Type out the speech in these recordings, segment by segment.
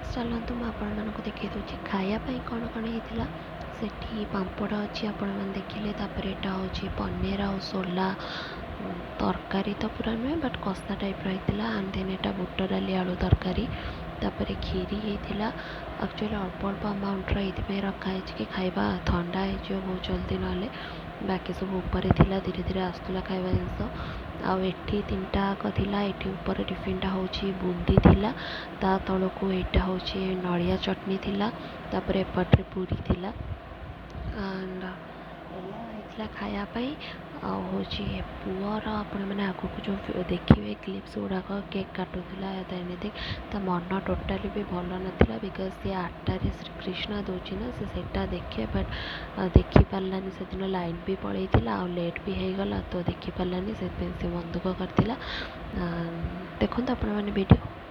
Friends चलतु मुझे देखी दूसरी खायापी कौन कौन होता सेठी पापड़ अच्छी आपण मैंने देखिले यहाँ हूँ पनीर आ सोला तरकारी तो पूरा नुहे बट कषा टाइप रही एंड देन यहाँ बुट डाली आलू तरकारी तापर खीरी होता एक्चुअली अल्प अल्प अमाउंट ये रखाई कि खाଇବା ठंडा हो बहुत जल्दी ना बाकी सब ऊपर धीरे धीरे आसूला खाଇବା जिनस आठी तीनटा थिला एठी ऊपर टिफिनटा हूँ बुंदी थिला ता तलू यहाँ हूँ नड़िया चटनी थिला तापर एपटे पूरी थिला एंड खायापी हूँ पुअर मैंने आग को जो देखिए क्लिप्स गुड़ाक केक काटुला एनिथिंग तो मन टोटाली भी भल नाला बिकज सी 8टारे श्रीकृष्ण दूसरी ना से देखे बट देखिपारानी से दिन लाइन भी पड़ेगा आ लेट भी हो गला तो देखिपारानी से मन दुख करता देखो आपण मैंने वीडियो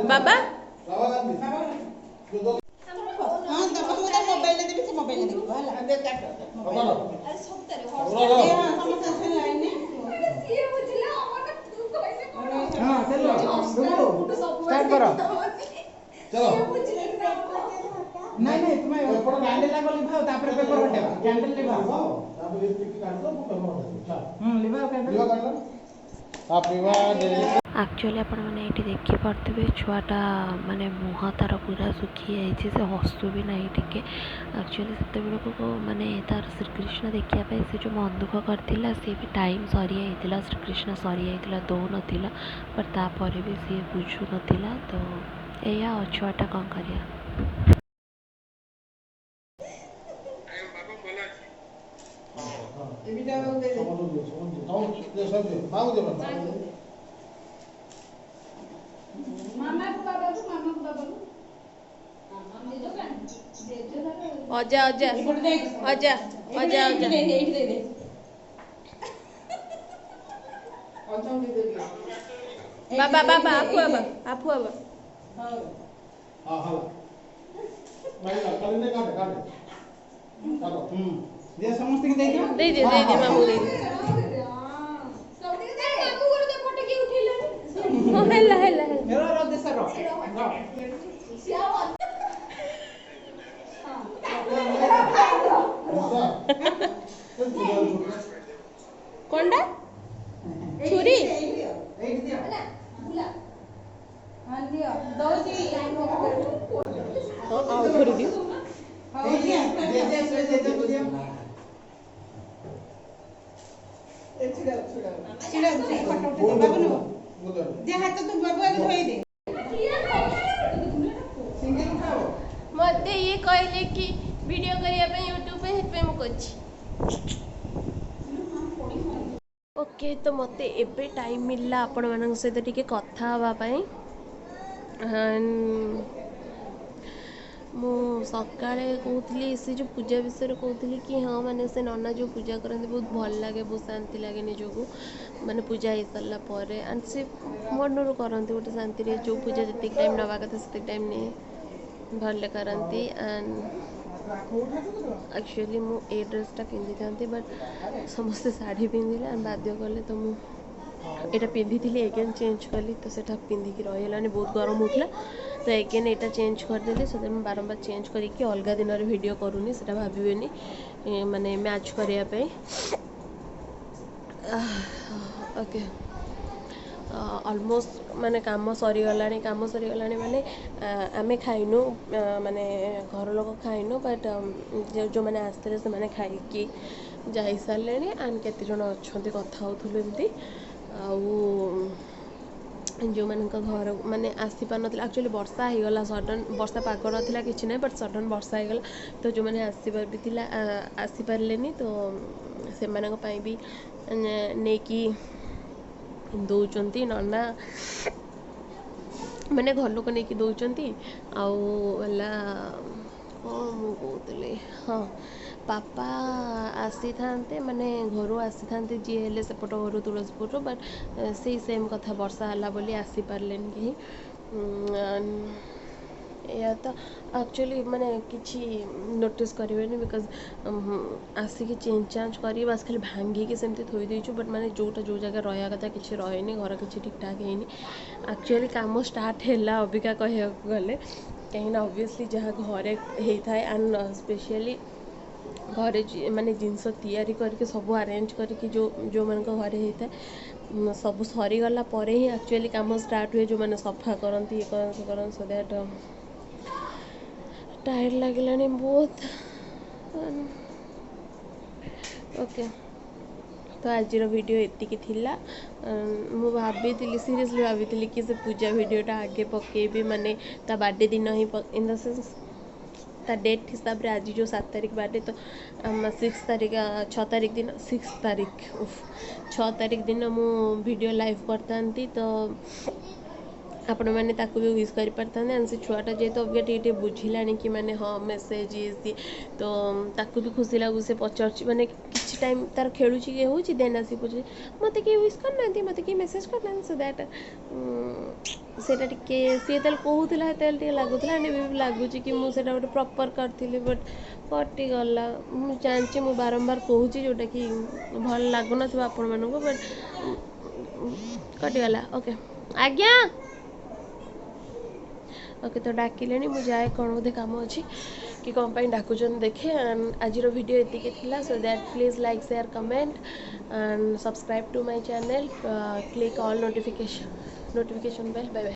बाबा नहीं तुम्हें पेपर कैंडल लागो लिभाओ तापर पेपर हटेबा कैंडल लिभाओ तापर लिपस्टिक काढतो पेपर लिभाओ कैंडल हैप्पी बर्थडे एक्चुअली आपण मैंने ये देखिपे छुआटा माने मुह तार पूरा सुखी जाइए से हसु भी ना टिके एक्चुअली से माने तार श्रीकृष्ण देखापी से जो मन दुख करता सी भी टाइम सरी जाता श्रीकृष्ण सरी जाता दौ नाला बट तापर भी सी बुझु नाला तो या छुआटा कौन कर अजा अजा अजा अजा बाबा बाबा आपू बाबा आपू बाबा हां हां भाई कल ने काट चलो दे समस्त के दे दे मामू दे मामू को दे फोटो की उठेला हो हेला मेरा रो दे सर कोंडा छुरी छुरी दी मत ये कहले कि वीडियो करने यूट्यूब पे हेल्प में कर ओके तो मत एबे टाइम मिलला आपण मान सहित टिके कथा हाँवाई मु सकाळे कहूली से जो पूजा विषय कहूली कि हाँ माने से नना जो पूजा करते बहुत भल लगे बहुत शांति लगे निजको माने पूजा हो सारा पर एंड से मन करती गोटे शांति जो पूजा जी टाइम नवा कथा से टाइम नहीं भल करती एंड एक्चुअली मु ए ड्रेसटा पिंधि था बट समस्ते शाढ़ी पिंधिले एंड बाध्य कले तो मुझे पिंधि थी एगेन चेंज कली तो सेटा पिंधिकी रहीगलानी बहुत गरम होता तो एगेन यहाँ चेंज करदेली से मुझे बारंबार चेंज करके अलग दिन वीडियो करूनी से भावेनि माने मैच करने ओके ऑलमोस्ट माने काम सरीगला माने आमे खाइनु माने घर लोक खाइनु बट जो मैंने आसते से मैंने खाई जा सारे एंड केते जन अच्छा कथा होलु एमती जो मान घर माने आसी पार ना एक्चुअली वर्षा हो गला सडन वर्षा पाग नाला कि ना बट सडन वर्षा हो गला तो जो मैंने आसपार भी थिला आसी पारे तो से भी नहीं कि ଦଉଛନ୍ତି ନନା ମାନେ ଘର ଲୋକ ନେଇକି ଦଉଛନ୍ତି। ଆଉ ହେଲା କ'ଣ ମୁଁ କହୁଥିଲି, ହଁ ବାପା ଆସିଥାନ୍ତେ ମାନେ ଘରୁ ଆସିଥାନ୍ତେ ଯିଏ ହେଲେ ସେପଟ ଘରୁ ତୁଳସୀପୁରରୁ, ବଟ୍ ସେଇ ସେମ୍ କଥା ବର୍ଷା ହେଲା ବୋଲି ଆସିପାରିଲେନି କେହି। ଏଇଆ ତ ଆକ୍ଚୁଆଲି ମାନେ କିଛି ନୋଟିସ୍ କରିବେନି ବିକଜ୍ ଆସିକି ଚେଞ୍ଜ ଚାଞ୍ଜ କରି ବାସ୍ ଖାଲି ଭାଙ୍ଗିକି ସେମିତି ଥୋଇ ଦେଇଛୁ। ବଟ୍ ମାନେ ଯେଉଁଟା ଯେଉଁ ଜାଗାରେ ରହିବା କଥା କିଛି ରହେନି, ଘର କିଛି ଠିକ୍ ଠାକ୍ ହେଇନି। ଆକ୍ଚୁଆଲି କାମ ଷ୍ଟାର୍ଟ ହେଲା ଅବିକା କହିବାକୁ ଗଲେ, କାହିଁକିନା ଅବଭିୟସ୍ଲି ଯାହା ଘରେ ହେଇଥାଏ ଆଣ୍ଡ ସ୍ପେଶିଆଲି ଘରେ ମାନେ ଜିନିଷ ତିଆରି କରିକି ସବୁ ଆରେଞ୍ଜ କରିକି ଯେଉଁମାନଙ୍କ ଘରେ ହେଇଥାଏ ସବୁ ସରିଗଲା ପରେ ହିଁ ଆକ୍ଚୁଆଲି କାମ ଷ୍ଟାର୍ଟ ହୁଏ। ଯେଉଁମାନେ ସଫା କରନ୍ତି ଇଏ କରନ୍ତି ସେ କରନ୍ତି, ସୋ ଦ୍ୟାଟ୍ ଟାୟାର୍ଡ଼ ଲାଗିଲାଣି ବହୁତ। ଓକେ, ତ ଆଜିର ଭିଡ଼ିଓ ଏତିକି ଥିଲା। ମୁଁ ଭାବିଥିଲି ସିରିୟସଲି ଭାବିଥିଲି କି ସେ ପୂଜା ଭିଡ଼ିଓଟା ଆଗେ ପକେଇବି, ମାନେ ତା ବାର୍ଥଡ଼େ ଦିନ ହିଁ ଇନ୍ ଦ ସେନ୍ସ ତା ଡେଟ୍ ହିସାବରେ ଆଜି ଯେଉଁ 7 ତାରିଖ ବାର୍ଥଡ଼େ, ତ 6 ତାରିଖ ଦିନ 6 ତାରିଖ ଦିନ ମୁଁ ଭିଡ଼ିଓ ଲାଇଭ୍ କରିଥାନ୍ତି। ତ ଆପଣମାନେ ତାକୁ ବି ୱିଶ୍ କରିପାରିଥାନ୍ତେ। ଆଣ୍ଡ ସେ ଛୁଆଟା ଯେହେତୁ ଅବିକା ଟିକେ ବୁଝିଲାଣି କି ମାନେ ହଁ ମେସେଜ୍ ଇଏ ସିଏ, ତ ତାକୁ ବି ଖୁସି ଲାଗୁଛି। ସେ ପଚାରୁଛି ମାନେ କିଛି ଟାଇମ୍ ତା'ର ଖେଳୁଛି ଇଏ ହେଉଛି, ଦେନ୍ ଆସିକି ପଚାରୁଛି ମୋତେ କିଏ ୱିଶ୍ କରିନାହାନ୍ତି, ମୋତେ କିଏ ମେସେଜ୍ କରିନାହାନ୍ତି। ସୋ ଦ୍ୟାଟ୍ ସେଇଟା ଟିକେ ସିଏ ଯେତେବେଳେ କହୁଥିଲା ସେତେବେଳେ ଟିକେ ଲାଗୁଥିଲା, ଆଣ୍ଡ ଏବେ ବି ଲାଗୁଛି କି ମୁଁ ସେଇଟା ଗୋଟେ ପ୍ରପର୍ କରିଥିଲି, ବଟ୍ କଟିଗଲା। ମୁଁ ଜାଣିଛି ମୁଁ ବାରମ୍ବାର କହୁଛି ଯେଉଁଟାକି ଭଲ ଲାଗୁନଥିବ ଆପଣମାନଙ୍କୁ, ବଟ୍ କଟିଗଲା। ଓକେ ଆଜ୍ଞା, ଓକେ ତ ଡାକିଲେଣି, ମୁଁ ଯାଏ, କ'ଣ ବୋଧେ କାମ ଅଛି କି କ'ଣ ପାଇଁ ଡାକୁଛନ୍ତି ଦେଖେ। ଆଜିର ଭିଡ଼ିଓ ଏତିକି ଥିଲା। So that please like share comment and subscribe to my channel, click all notification bell. Bye bye.